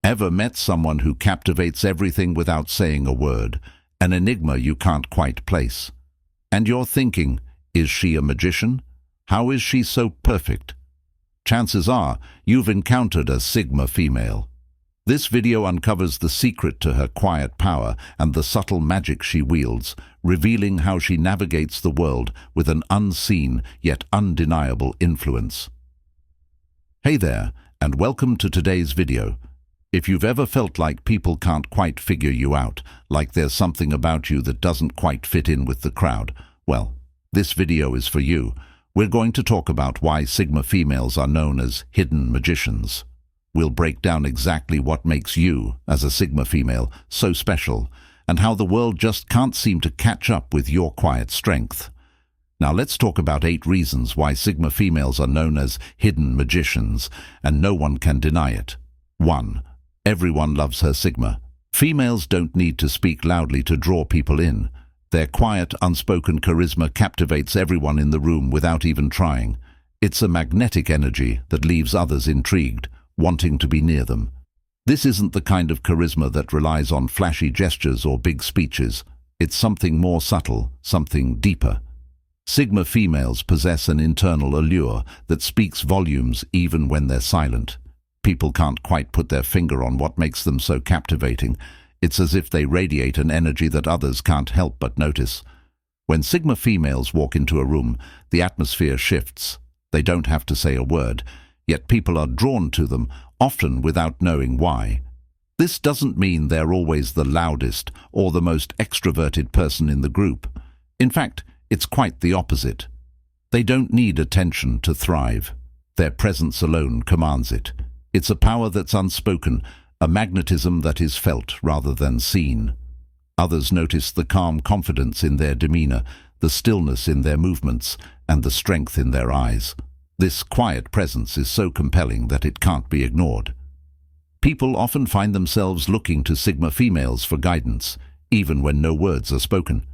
Ever met someone who captivates everything without saying a word, an enigma you can't quite place? And you're thinking, is she a magician? How is she so perfect? Chances are you've encountered a Sigma female. This video uncovers the secret to her quiet power and the subtle magic she wields, revealing how she navigates the world with an unseen yet undeniable influence. Hey there, and welcome to today's video. If you've ever felt like people can't quite figure you out, like there's something about you that doesn't quite fit in with the crowd, well, this video is for you. We're going to talk about why Sigma females are known as hidden magicians. We'll break down exactly what makes you, as a Sigma female, so special, and how the world just can't seem to catch up with your quiet strength. Now let's talk about 8 reasons why Sigma females are known as hidden magicians, and no one can deny it. 1. Everyone loves her Sigma. Females don't need to speak loudly to draw people in. Their quiet, unspoken charisma captivates everyone in the room without even trying. It's a magnetic energy that leaves others intrigued, wanting to be near them. This isn't the kind of charisma that relies on flashy gestures or big speeches. It's something more subtle, something deeper. Sigma females possess an internal allure that speaks volumes even when they're silent. People can't quite put their finger on what makes them so captivating. It's as if they radiate an energy that others can't help but notice. When Sigma females walk into a room, the atmosphere shifts. They don't have to say a word, yet people are drawn to them, often without knowing why. This doesn't mean they're always the loudest or the most extroverted person in the group. In fact, it's quite the opposite. They don't need attention to thrive. Their presence alone commands it. It's a power that's unspoken, a magnetism that is felt rather than seen. Others notice the calm confidence in their demeanor, the stillness in their movements, and the strength in their eyes. This quiet presence is so compelling that it can't be ignored. People often find themselves looking to Sigma females for guidance, even when no words are spoken.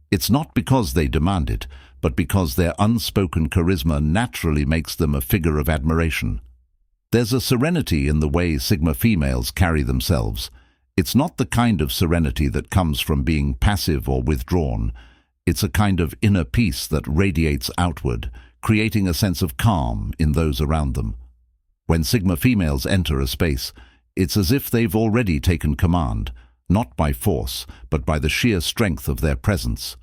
It's not because they demand it, but because their unspoken charisma naturally makes them a figure of admiration. There's a serenity in the way Sigma females carry themselves. It's not the kind of serenity that comes from being passive or withdrawn. It's a kind of inner peace that radiates outward, creating a sense of calm in those around them. When Sigma females enter a space, it's as if they've already taken command, not by force, but by the sheer strength of their presence.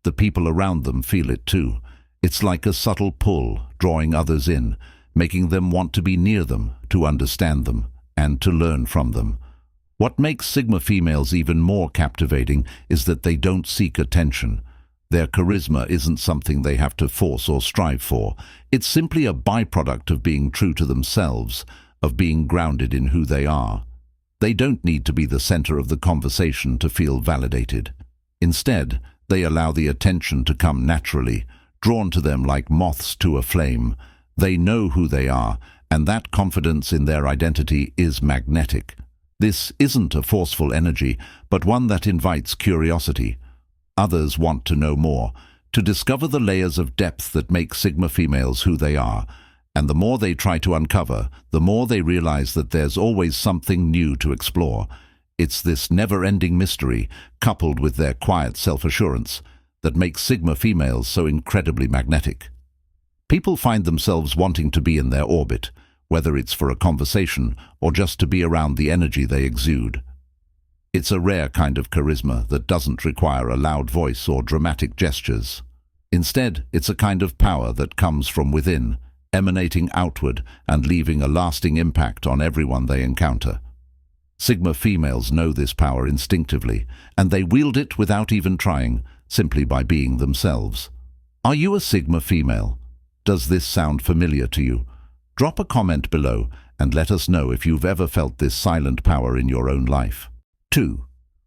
The people around them feel it too. It's like a subtle pull, drawing others in, making them want to be near them, to understand them, and to learn from them. What makes Sigma females even more captivating is that they don't seek attention. Their charisma isn't something they have to force or strive for. It's simply a byproduct of being true to themselves, of being grounded in who they are. They don't need to be the center of the conversation to feel validated. Instead, they allow the attention to come naturally, drawn to them like moths to a flame. They know who they are, and that confidence in their identity is magnetic. This isn't a forceful energy, but one that invites curiosity. Others want to know more, to discover the layers of depth that make Sigma females who they are. And the more they try to uncover, the more they realize that there's always something new to explore. It's this never-ending mystery, coupled with their quiet self-assurance, that makes Sigma females so incredibly magnetic. People find themselves wanting to be in their orbit, whether it's for a conversation or just to be around the energy they exude. It's a rare kind of charisma that doesn't require a loud voice or dramatic gestures. Instead, it's a kind of power that comes from within, emanating outward and leaving a lasting impact on everyone they encounter. Sigma females know this power instinctively, and they wield it without even trying, simply by being themselves. Are you a Sigma female? Does this sound familiar to you? Drop a comment below and let us know if you've ever felt this silent power in your own life. 2.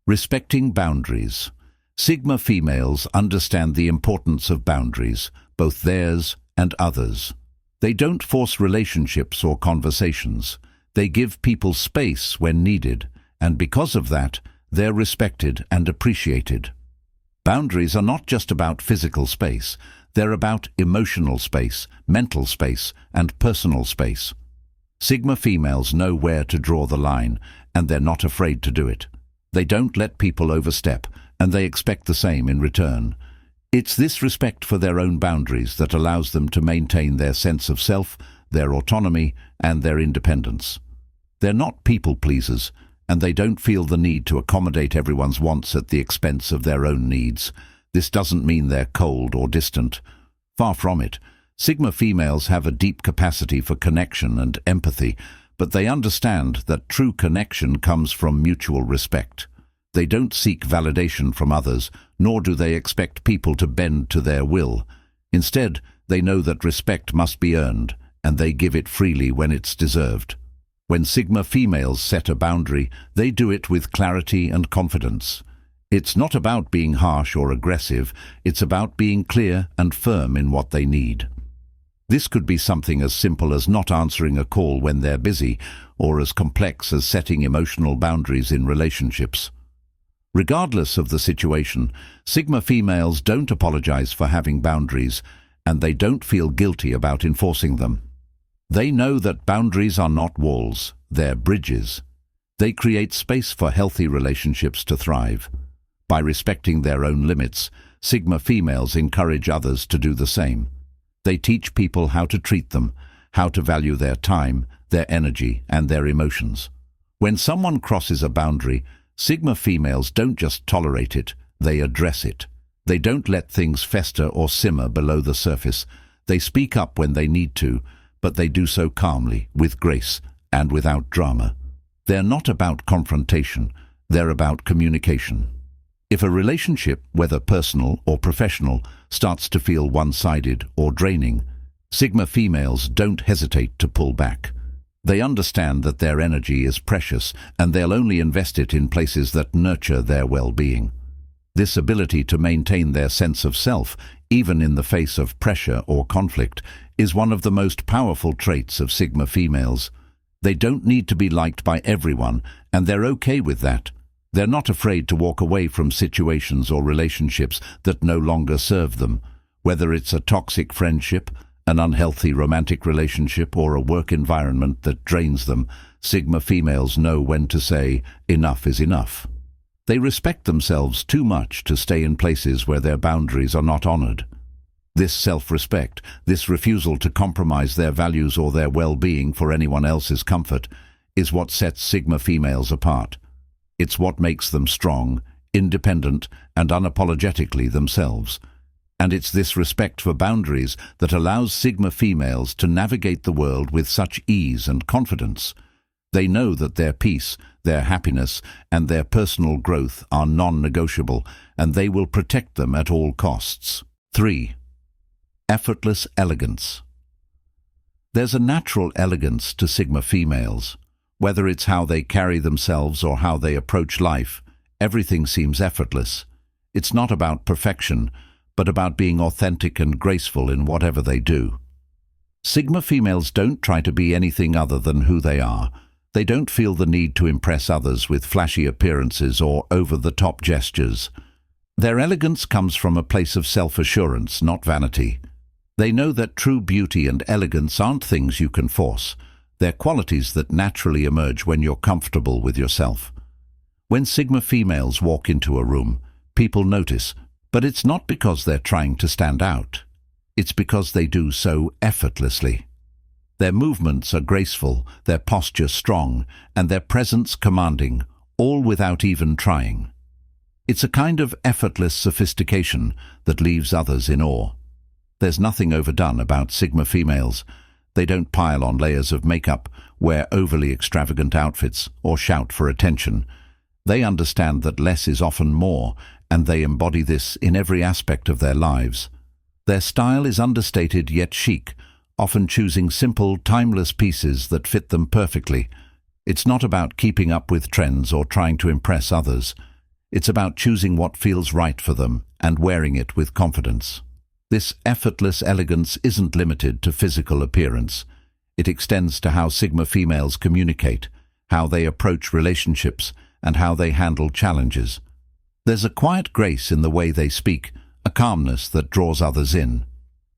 Respecting boundaries. Sigma females understand the importance of boundaries, both theirs and others. They don't force relationships or conversations. They give people space when needed, and because of that, they're respected and appreciated. Boundaries are not just about physical space. They're about emotional space, mental space, and personal space. Sigma females know where to draw the line, and they're not afraid to do it. They don't let people overstep, and they expect the same in return. It's this respect for their own boundaries that allows them to maintain their sense of self, their autonomy, and their independence. They're not people pleasers, and they don't feel the need to accommodate everyone's wants at the expense of their own needs. This doesn't mean they're cold or distant. Far from it. Sigma females have a deep capacity for connection and empathy, but they understand that true connection comes from mutual respect. They don't seek validation from others, nor do they expect people to bend to their will. Instead, they know that respect must be earned, and they give it freely when it's deserved. When Sigma females set a boundary, they do it with clarity and confidence. It's not about being harsh or aggressive, it's about being clear and firm in what they need. This could be something as simple as not answering a call when they're busy, or as complex as setting emotional boundaries in relationships. Regardless of the situation, Sigma females don't apologize for having boundaries, and they don't feel guilty about enforcing them. They know that boundaries are not walls, they're bridges. They create space for healthy relationships to thrive. By respecting their own limits, Sigma females encourage others to do the same. They teach people how to treat them, how to value their time, their energy, and their emotions. When someone crosses a boundary, Sigma females don't just tolerate it, they address it. They don't let things fester or simmer below the surface. They speak up when they need to, but they do so calmly, with grace, and without drama. They're not about confrontation, they're about communication. If a relationship, whether personal or professional, starts to feel one-sided or draining, Sigma females don't hesitate to pull back. They understand that their energy is precious, and they'll only invest it in places that nurture their well-being. This ability to maintain their sense of self, even in the face of pressure or conflict, is one of the most powerful traits of Sigma females. They don't need to be liked by everyone, and they're okay with that. They're not afraid to walk away from situations or relationships that no longer serve them, whether it's a toxic friendship, an unhealthy romantic relationship, or a work environment that drains them. Sigma females know when to say, enough is enough. They respect themselves too much to stay in places where their boundaries are not honored. This self-respect, this refusal to compromise their values or their well-being for anyone else's comfort, is what sets Sigma females apart. It's what makes them strong, independent, and unapologetically themselves. And it's this respect for boundaries that allows Sigma females to navigate the world with such ease and confidence. They know that their peace, their happiness, and their personal growth are non-negotiable, and they will protect them at all costs. 3. Effortless elegance. There's a natural elegance to Sigma females. Whether it's how they carry themselves or how they approach life, everything seems effortless. It's not about perfection, but about being authentic and graceful in whatever they do. Sigma females don't try to be anything other than who they are. They don't feel the need to impress others with flashy appearances or over-the-top gestures. Their elegance comes from a place of self-assurance, not vanity. They know that true beauty and elegance aren't things you can force. They're qualities that naturally emerge when you're comfortable with yourself. When Sigma females walk into a room, people notice, but it's not because they're trying to stand out. It's because they do so effortlessly. Their movements are graceful, their posture strong, and their presence commanding, all without even trying. It's a kind of effortless sophistication that leaves others in awe. There's nothing overdone about Sigma females. They don't pile on layers of makeup, wear overly extravagant outfits, or shout for attention. They understand that less is often more, and they embody this in every aspect of their lives. Their style is understated yet chic, often choosing simple, timeless pieces that fit them perfectly. It's not about keeping up with trends or trying to impress others. It's about choosing what feels right for them and wearing it with confidence. This effortless elegance isn't limited to physical appearance. It extends to how Sigma females communicate, how they approach relationships, and how they handle challenges. There's a quiet grace in the way they speak, a calmness that draws others in.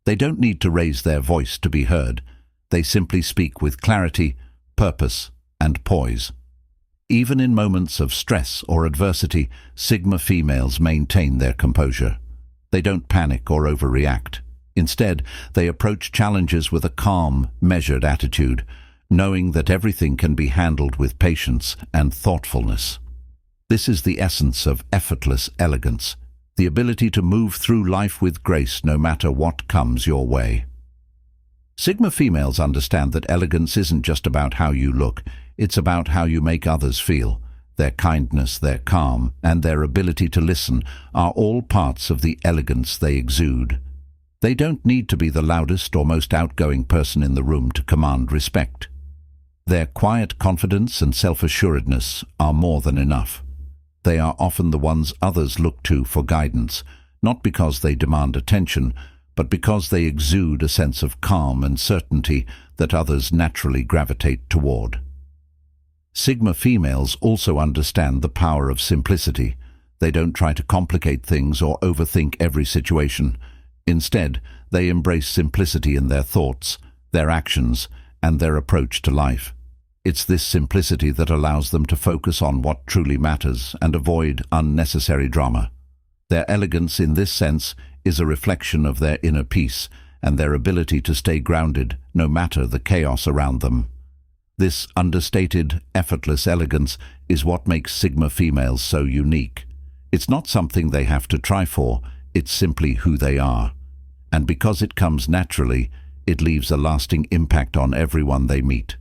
They don't need to raise their voice to be heard. They simply speak with clarity, purpose, and poise. Even in moments of stress or adversity, Sigma females maintain their composure. They don't panic or overreact. Instead, they approach challenges with a calm, measured attitude, knowing that everything can be handled with patience and thoughtfulness. This is the essence of effortless elegance, the ability to move through life with grace no matter what comes your way. Sigma females understand that elegance isn't just about how you look, it's about how you make others feel. Their kindness, their calm, and their ability to listen are all parts of the elegance they exude. They don't need to be the loudest or most outgoing person in the room to command respect. Their quiet confidence and self-assuredness are more than enough. They are often the ones others look to for guidance, not because they demand attention, but because they exude a sense of calm and certainty that others naturally gravitate toward. Sigma females also understand the power of simplicity. They don't try to complicate things or overthink every situation. Instead, they embrace simplicity in their thoughts, their actions, and their approach to life. It's this simplicity that allows them to focus on what truly matters and avoid unnecessary drama. Their elegance in this sense is a reflection of their inner peace and their ability to stay grounded no matter the chaos around them. This understated, effortless elegance is what makes Sigma females so unique. It's not something they have to try for, it's simply who they are. And because it comes naturally, it leaves a lasting impact on everyone they meet.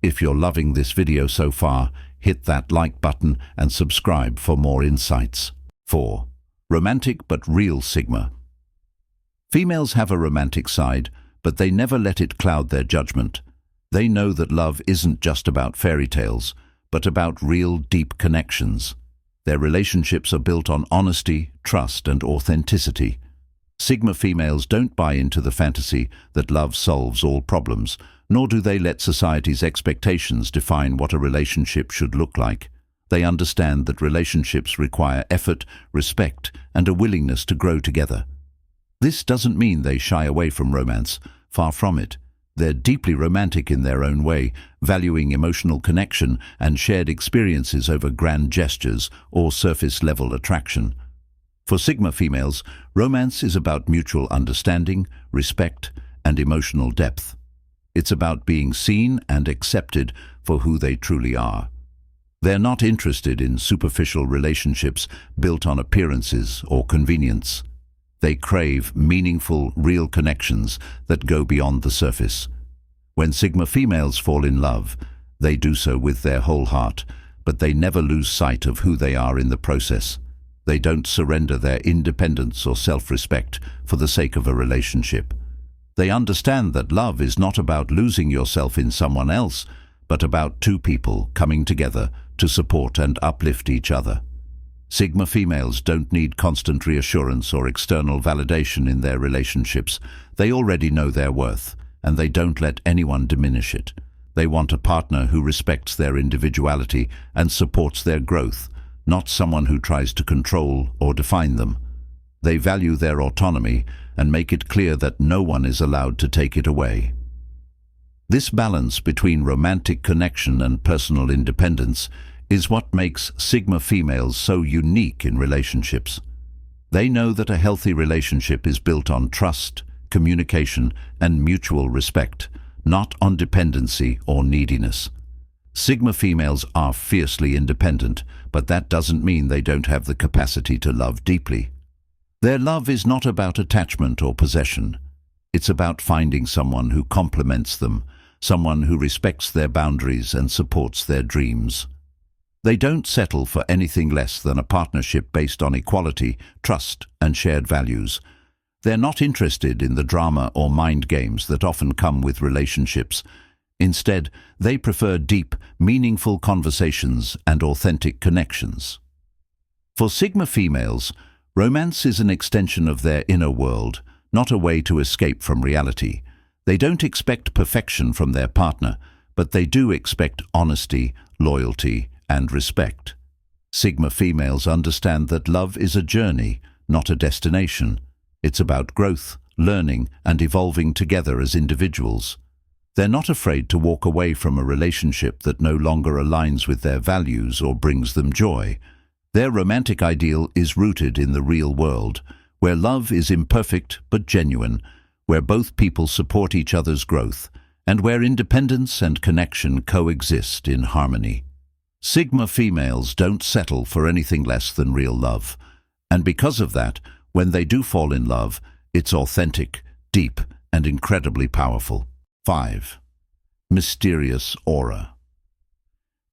If you're loving this video so far, hit that like button and subscribe for more insights. 4. Romantic but real Sigma. Females have a romantic side, but they never let it cloud their judgment. They know that love isn't just about fairy tales, but about real, deep connections. Their relationships are built on honesty, trust, and authenticity. Sigma females don't buy into the fantasy that love solves all problems, nor do they let society's expectations define what a relationship should look like. They understand that relationships require effort, respect, and a willingness to grow together. This doesn't mean they shy away from romance, far from it. They're deeply romantic in their own way, valuing emotional connection and shared experiences over grand gestures or surface-level attraction. For Sigma females, romance is about mutual understanding, respect, and emotional depth. It's about being seen and accepted for who they truly are. They're not interested in superficial relationships built on appearances or convenience. They crave meaningful, real connections that go beyond the surface. When Sigma females fall in love, they do so with their whole heart, but they never lose sight of who they are in the process. They don't surrender their independence or self-respect for the sake of a relationship. They understand that love is not about losing yourself in someone else, but about two people coming together to support and uplift each other. Sigma females don't need constant reassurance or external validation in their relationships. They already know their worth, and they don't let anyone diminish it. They want a partner who respects their individuality and supports their growth, not someone who tries to control or define them. They value their autonomy and make it clear that no one is allowed to take it away. This balance between romantic connection and personal independence is what makes Sigma females so unique in relationships. They know that a healthy relationship is built on trust, communication, and mutual respect, not on dependency or neediness. Sigma females are fiercely independent, but that doesn't mean they don't have the capacity to love deeply. Their love is not about attachment or possession. It's about finding someone who complements them, someone who respects their boundaries and supports their dreams. They don't settle for anything less than a partnership based on equality, trust, and shared values. They're not interested in the drama or mind games that often come with relationships. Instead, they prefer deep, meaningful conversations and authentic connections. For Sigma females, romance is an extension of their inner world, not a way to escape from reality. They don't expect perfection from their partner, but they do expect honesty, loyalty, and respect. Sigma females understand that love is a journey, not a destination. It's about growth, learning, and evolving together as individuals. They're not afraid to walk away from a relationship that no longer aligns with their values or brings them joy. Their romantic ideal is rooted in the real world, where love is imperfect but genuine, where both people support each other's growth, and where independence and connection coexist in harmony. Sigma females don't settle for anything less than real love, and because of that, when they do fall in love, it's authentic, deep, and incredibly powerful. 5. Mysterious aura.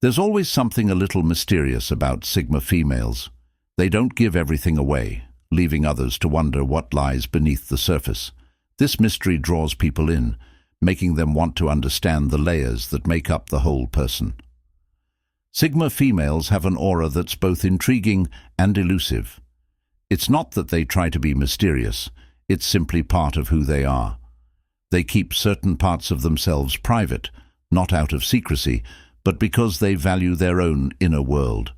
There's always something a little mysterious about Sigma females. They don't give everything away, leaving others to wonder what lies beneath the surface. This mystery draws people in, making them want to understand the layers that make up the whole person. Sigma females have an aura that's both intriguing and elusive. It's not that they try to be mysterious, it's simply part of who they are. They keep certain parts of themselves private, not out of secrecy, but because they value their own inner world.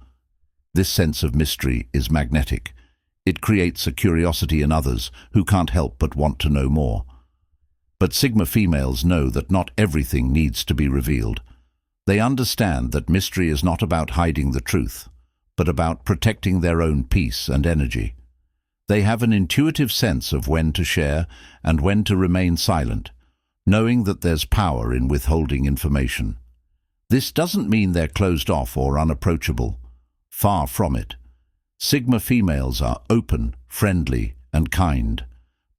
This sense of mystery is magnetic. It creates a curiosity in others who can't help but want to know more. But Sigma females know that not everything needs to be revealed. They understand that mystery is not about hiding the truth, but about protecting their own peace and energy. They have an intuitive sense of when to share and when to remain silent, knowing that there's power in withholding information. This doesn't mean they're closed off or unapproachable. Far from it. Sigma females are open, friendly, and kind,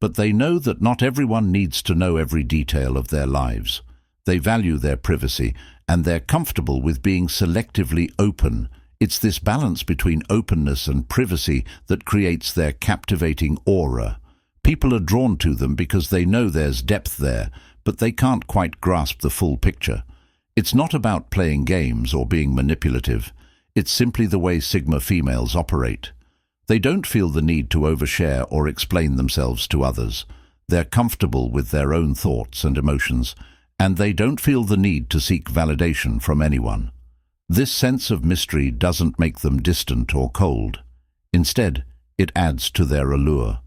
but they know that not everyone needs to know every detail of their lives. They value their privacy, and they're comfortable with being selectively open. It's this balance between openness and privacy that creates their captivating aura. People are drawn to them because they know there's depth there, but they can't quite grasp the full picture. It's not about playing games or being manipulative. It's simply the way Sigma females operate. They don't feel the need to overshare or explain themselves to others. They're comfortable with their own thoughts and emotions, and they don't feel the need to seek validation from anyone. This sense of mystery doesn't make them distant or cold. Instead, it adds to their allure.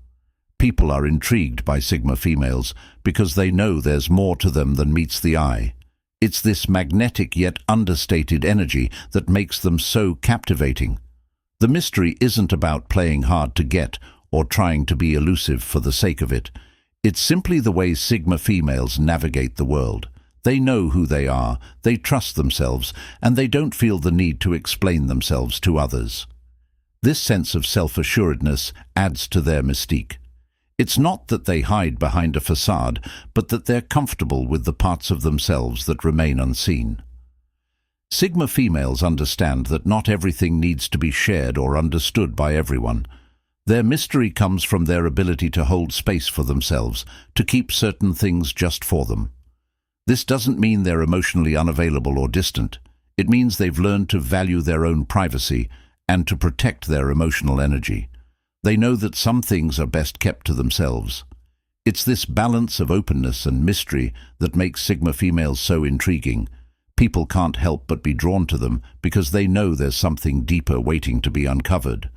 People are intrigued by Sigma females because they know there's more to them than meets the eye. It's this magnetic yet understated energy that makes them so captivating. The mystery isn't about playing hard to get or trying to be elusive for the sake of it. It's simply the way Sigma females navigate the world. They know who they are, they trust themselves, and they don't feel the need to explain themselves to others. This sense of self-assuredness adds to their mystique. It's not that they hide behind a facade, but that they're comfortable with the parts of themselves that remain unseen. Sigma females understand that not everything needs to be shared or understood by everyone. Their mystery comes from their ability to hold space for themselves, to keep certain things just for them. This doesn't mean they're emotionally unavailable or distant. It means they've learned to value their own privacy and to protect their emotional energy. They know that some things are best kept to themselves. It's this balance of openness and mystery that makes Sigma females so intriguing. People can't help but be drawn to them because they know there's something deeper waiting to be uncovered.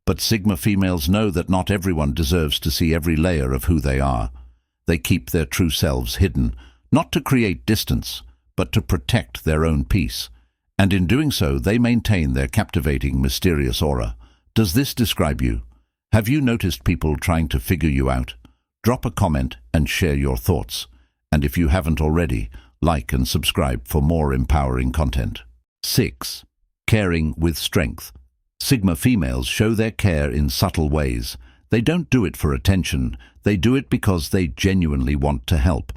But Sigma females know that not everyone deserves to see every layer of who they are. They keep their true selves hidden, not to create distance, but to protect their own peace. And in doing so, they maintain their captivating, mysterious aura. Does this describe you? Have you noticed people trying to figure you out? Drop a comment and share your thoughts. And if you haven't already, like and subscribe for more empowering content. 6. Caring with strength. Sigma females show their care in subtle ways. They don't do it for attention. They do it because they genuinely want to help.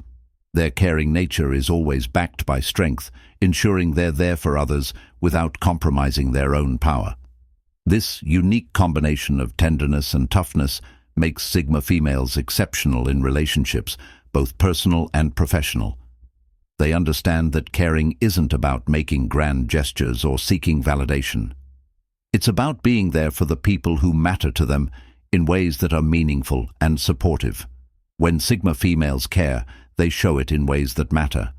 Their caring nature is always backed by strength, ensuring they're there for others without compromising their own power. This unique combination of tenderness and toughness makes Sigma females exceptional in relationships, both personal and professional. They understand that caring isn't about making grand gestures or seeking validation. It's about being there for the people who matter to them in ways that are meaningful and supportive. When Sigma females care, they show it in ways that matter.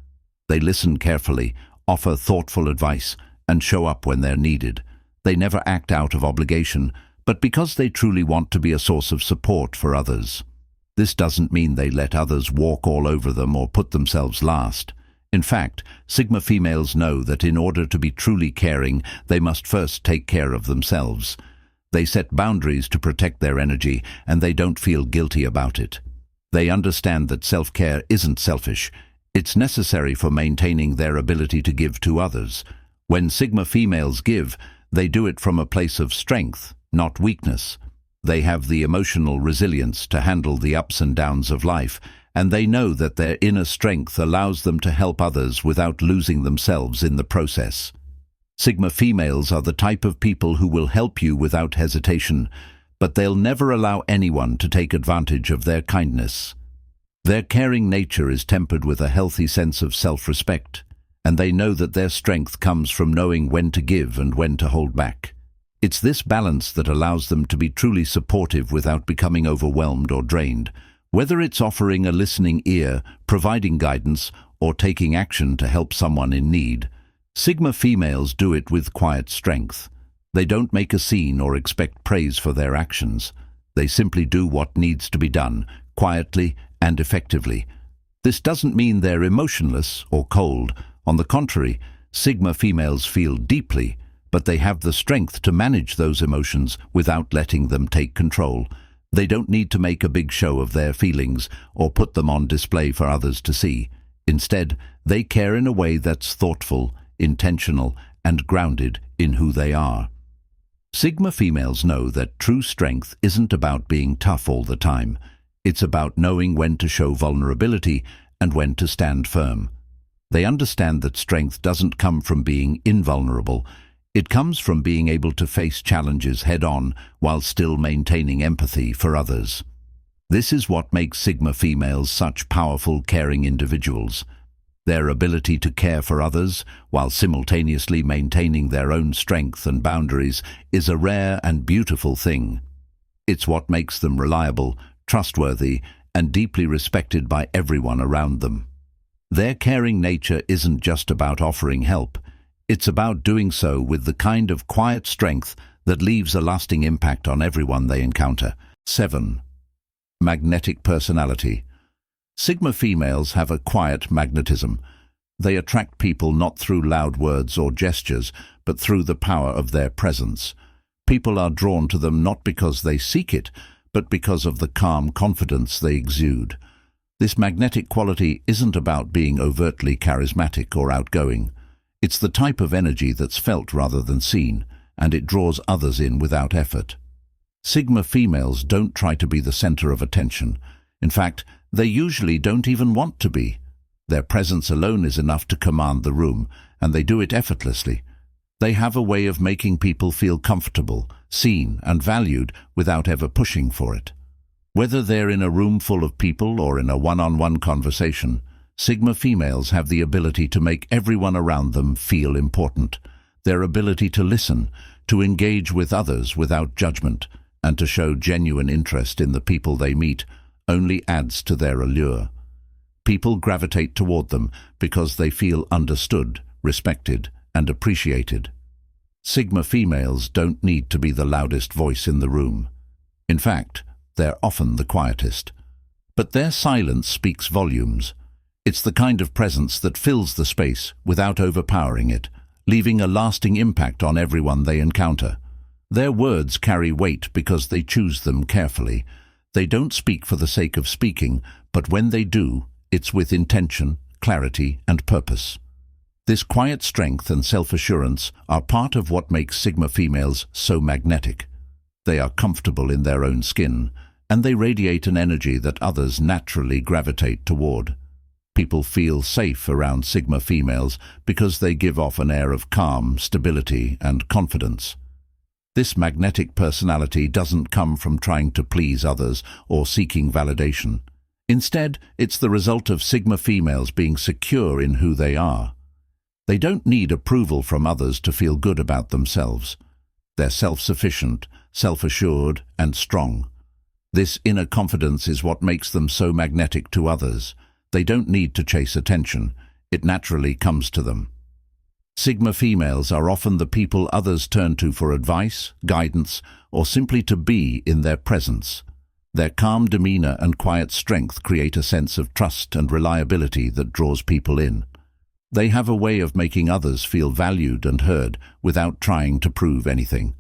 They listen carefully, offer thoughtful advice, and show up when they're needed. They never act out of obligation, but because they truly want to be a source of support for others. This doesn't mean they let others walk all over them or put themselves last. In fact, Sigma females know that in order to be truly caring, they must first take care of themselves. They set boundaries to protect their energy, and they don't feel guilty about it. They understand that self-care isn't selfish. It's necessary for maintaining their ability to give to others. When Sigma females give, they do it from a place of strength, not weakness. They have the emotional resilience to handle the ups and downs of life, and they know that their inner strength allows them to help others without losing themselves in the process. Sigma females are the type of people who will help you without hesitation, but they'll never allow anyone to take advantage of their kindness. Their caring nature is tempered with a healthy sense of self-respect, and they know that their strength comes from knowing when to give and when to hold back. It's this balance that allows them to be truly supportive without becoming overwhelmed or drained. Whether it's offering a listening ear, providing guidance, or taking action to help someone in need, Sigma females do it with quiet strength. They don't make a scene or expect praise for their actions. They simply do what needs to be done, quietly and effectively. This doesn't mean they're emotionless or cold. On the contrary, Sigma females feel deeply, but they have the strength to manage those emotions without letting them take control. They don't need to make a big show of their feelings or put them on display for others to see. Instead, they care in a way that's thoughtful, intentional, and grounded in who they are. Sigma females know that true strength isn't about being tough all the time. It's about knowing when to show vulnerability and when to stand firm. They understand that strength doesn't come from being invulnerable. It comes from being able to face challenges head-on while still maintaining empathy for others. This is what makes Sigma females such powerful, caring individuals. Their ability to care for others while simultaneously maintaining their own strength and boundaries is a rare and beautiful thing. It's what makes them reliable, trustworthy, and deeply respected by everyone around them. Their caring nature isn't just about offering help. It's about doing so with the kind of quiet strength that leaves a lasting impact on everyone they encounter. 7. Magnetic personality. Sigma females have a quiet magnetism. They attract people not through loud words or gestures, but through the power of their presence. People are drawn to them not because they seek it, but because of the calm confidence they exude. This magnetic quality isn't about being overtly charismatic or outgoing. It's the type of energy that's felt rather than seen, and it draws others in without effort. Sigma females don't try to be the center of attention. In fact, they usually don't even want to be. Their presence alone is enough to command the room, and they do it effortlessly. They have a way of making people feel comfortable, seen, and valued without ever pushing for it. Whether they're in a room full of people or in a one-on-one conversation, Sigma females have the ability to make everyone around them feel important. Their ability to listen, to engage with others without judgment, and to show genuine interest in the people they meet only adds to their allure. People gravitate toward them because they feel understood, respected, and appreciated. Sigma females don't need to be the loudest voice in the room. In fact, they're often the quietest. But their silence speaks volumes. It's the kind of presence that fills the space without overpowering it, leaving a lasting impact on everyone they encounter. Their words carry weight because they choose them carefully. They don't speak for the sake of speaking, but when they do, it's with intention, clarity, and purpose. This quiet strength and self-assurance are part of what makes Sigma females so magnetic. They are comfortable in their own skin, and they radiate an energy that others naturally gravitate toward. People feel safe around Sigma females because they give off an air of calm, stability, and confidence. This magnetic personality doesn't come from trying to please others or seeking validation. Instead, it's the result of Sigma females being secure in who they are. They don't need approval from others to feel good about themselves. They're self-sufficient, self-assured, and strong. This inner confidence is what makes them so magnetic to others. They don't need to chase attention. It naturally comes to them. Sigma females are often the people others turn to for advice, guidance, or simply to be in their presence. Their calm demeanor and quiet strength create a sense of trust and reliability that draws people in. They have a way of making others feel valued and heard without trying to prove anything.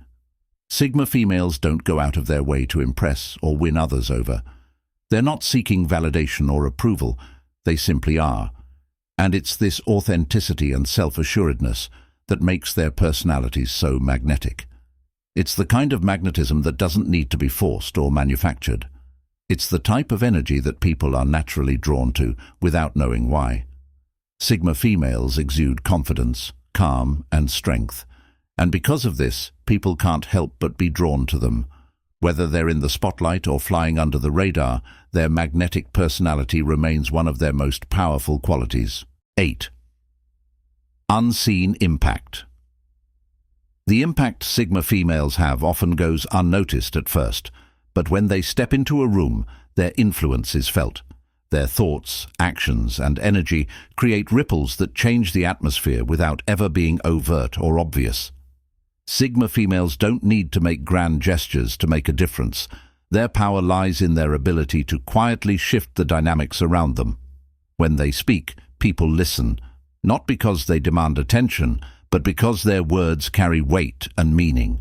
Sigma females don't go out of their way to impress or win others over. They're not seeking validation or approval, they simply are. And it's this authenticity and self-assuredness that makes their personalities so magnetic. It's the kind of magnetism that doesn't need to be forced or manufactured. It's the type of energy that people are naturally drawn to without knowing why. Sigma females exude confidence, calm, and strength. And because of this, people can't help but be drawn to them. Whether they're in the spotlight or flying under the radar, their magnetic personality remains one of their most powerful qualities. 8. Unseen impact. The impact Sigma females have often goes unnoticed at first, but when they step into a room, their influence is felt. Their thoughts, actions, and energy create ripples that change the atmosphere without ever being overt or obvious. Sigma females don't need to make grand gestures to make a difference. Their power lies in their ability to quietly shift the dynamics around them. When they speak, people listen, not because they demand attention, but because their words carry weight and meaning.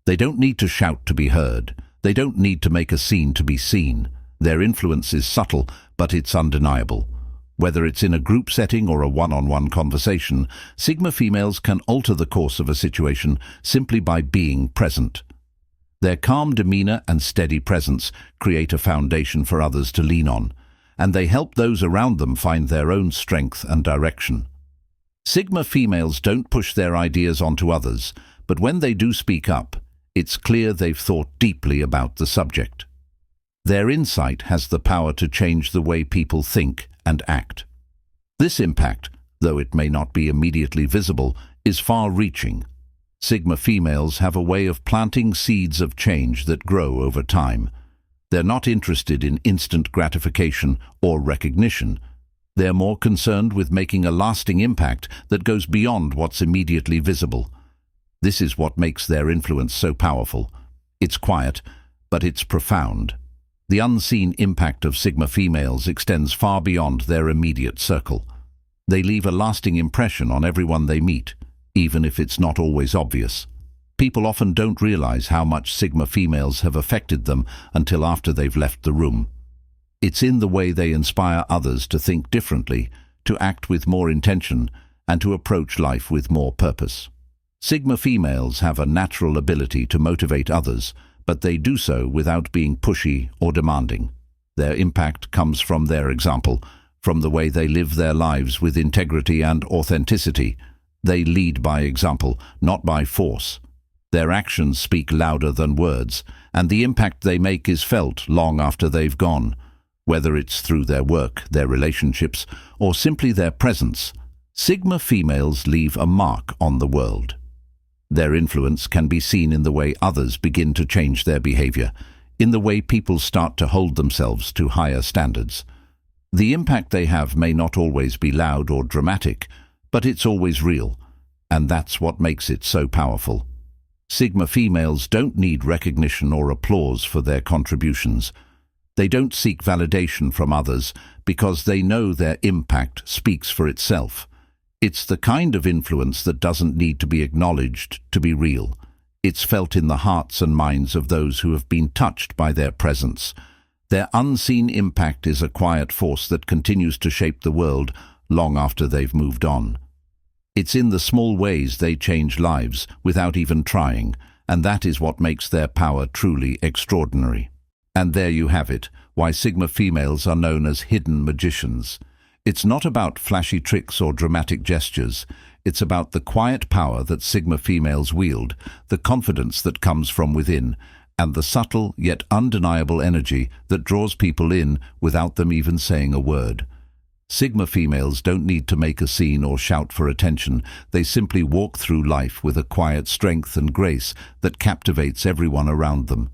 They don't need to shout to be heard. They don't need to make a scene to be seen. Their influence is subtle, but it's undeniable. Whether it's in a group setting or a one-on-one conversation, Sigma females can alter the course of a situation simply by being present. Their calm demeanor and steady presence create a foundation for others to lean on, and they help those around them find their own strength and direction. Sigma females don't push their ideas onto others, but when they do speak up, it's clear they've thought deeply about the subject. Their insight has the power to change the way people think and act. This impact, though it may not be immediately visible, is far-reaching. Sigma females have a way of planting seeds of change that grow over time. They're not interested in instant gratification or recognition. They're more concerned with making a lasting impact that goes beyond what's immediately visible. This is what makes their influence so powerful. It's quiet, but it's profound. The unseen impact of Sigma females extends far beyond their immediate circle. They leave a lasting impression on everyone they meet, even if it's not always obvious. People often don't realize how much Sigma females have affected them until after they've left the room. It's in the way they inspire others to think differently, to act with more intention, and to approach life with more purpose. Sigma females have a natural ability to motivate others, but they do so without being pushy or demanding. Their impact comes from their example, from the way they live their lives with integrity and authenticity. They lead by example, not by force. Their actions speak louder than words, and the impact they make is felt long after they've gone. Whether it's through their work, their relationships, or simply their presence, Sigma females leave a mark on the world. Their influence can be seen in the way others begin to change their behavior, in the way people start to hold themselves to higher standards. The impact they have may not always be loud or dramatic, but it's always real, and that's what makes it so powerful. Sigma females don't need recognition or applause for their contributions. They don't seek validation from others because they know their impact speaks for itself. It's the kind of influence that doesn't need to be acknowledged to be real. It's felt in the hearts and minds of those who have been touched by their presence. Their unseen impact is a quiet force that continues to shape the world long after they've moved on. It's in the small ways they change lives without even trying, and that is what makes their power truly extraordinary. And there you have it, why Sigma females are known as hidden magicians. It's not about flashy tricks or dramatic gestures. It's about the quiet power that Sigma females wield, the confidence that comes from within, and the subtle yet undeniable energy that draws people in without them even saying a word. Sigma females don't need to make a scene or shout for attention. They simply walk through life with a quiet strength and grace that captivates everyone around them.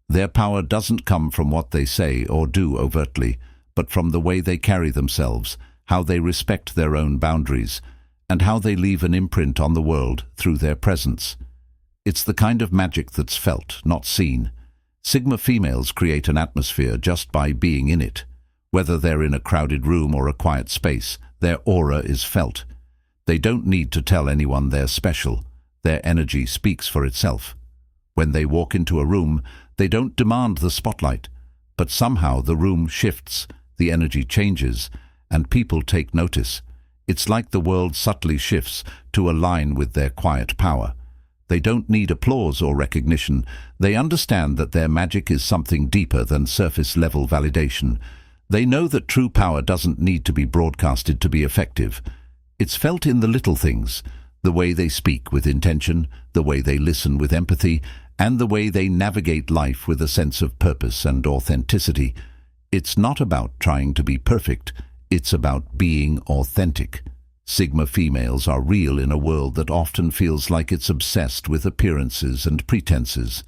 Their power doesn't come from what they say or do overtly, but from the way they carry themselves, how they respect their own boundaries, and how they leave an imprint on the world through their presence. It's the kind of magic that's felt, not seen. Sigma females create an atmosphere just by being in it. Whether they're in a crowded room or a quiet space, their aura is felt. They don't need to tell anyone they're special. Their energy speaks for itself. When they walk into a room, they don't demand the spotlight, but somehow the room shifts, the energy changes, and people take notice. It's like the world subtly shifts to align with their quiet power. They don't need applause or recognition. They understand that their magic is something deeper than surface-level validation. They know that true power doesn't need to be broadcasted to be effective. It's felt in the little things, the way they speak with intention, the way they listen with empathy, and the way they navigate life with a sense of purpose and authenticity. It's not about trying to be perfect. It's about being authentic. Sigma females are real in a world that often feels like it's obsessed with appearances and pretenses.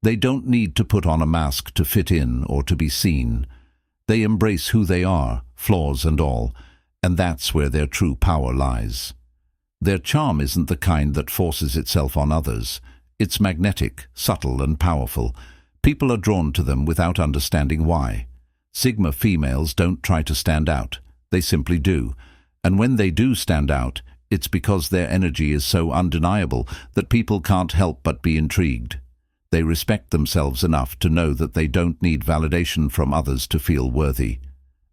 They don't need to put on a mask to fit in or to be seen. They embrace who they are, flaws and all, and that's where their true power lies. Their charm isn't the kind that forces itself on others. It's magnetic, subtle and powerful. People are drawn to them without understanding why. Sigma females don't try to stand out. They simply do. And when they do stand out, it's because their energy is so undeniable that people can't help but be intrigued. They respect themselves enough to know that they don't need validation from others to feel worthy.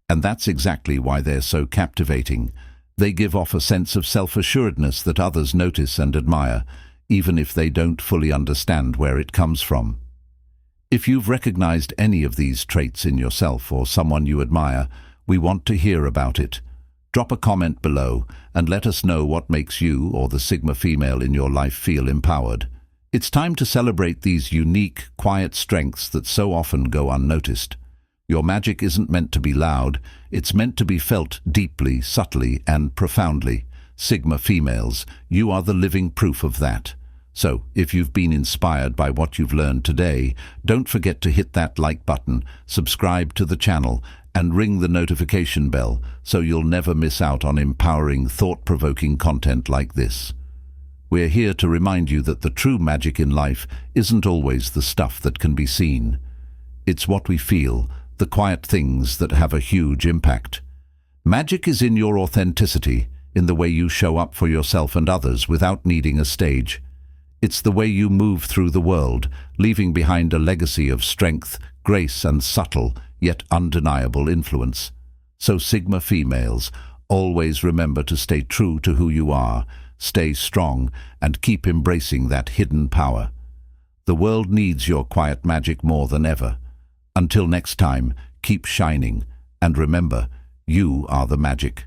And that's exactly why they're so captivating. They give off a sense of self-assuredness that others notice and admire, even if they don't fully understand where it comes from. If you've recognized any of these traits in yourself or someone you admire, we want to hear about it. Drop a comment below and let us know what makes you or the Sigma female in your life feel empowered. It's time to celebrate these unique, quiet strengths that so often go unnoticed. Your magic isn't meant to be loud, it's meant to be felt deeply, subtly, and profoundly. Sigma females, you are the living proof of that. So, if you've been inspired by what you've learned today, don't forget to hit that like button, subscribe to the channel, and ring the notification bell so you'll never miss out on empowering, thought-provoking content like this. We're here to remind you that the true magic in life isn't always the stuff that can be seen. It's what we feel, the quiet things that have a huge impact. Magic is in your authenticity, in the way you show up for yourself and others without needing a stage. It's the way you move through the world, leaving behind a legacy of strength, grace, and subtle, yet undeniable influence. So Sigma females, always remember to stay true to who you are, stay strong, and keep embracing that hidden power. The world needs your quiet magic more than ever. Until next time, keep shining, and remember, you are the magic.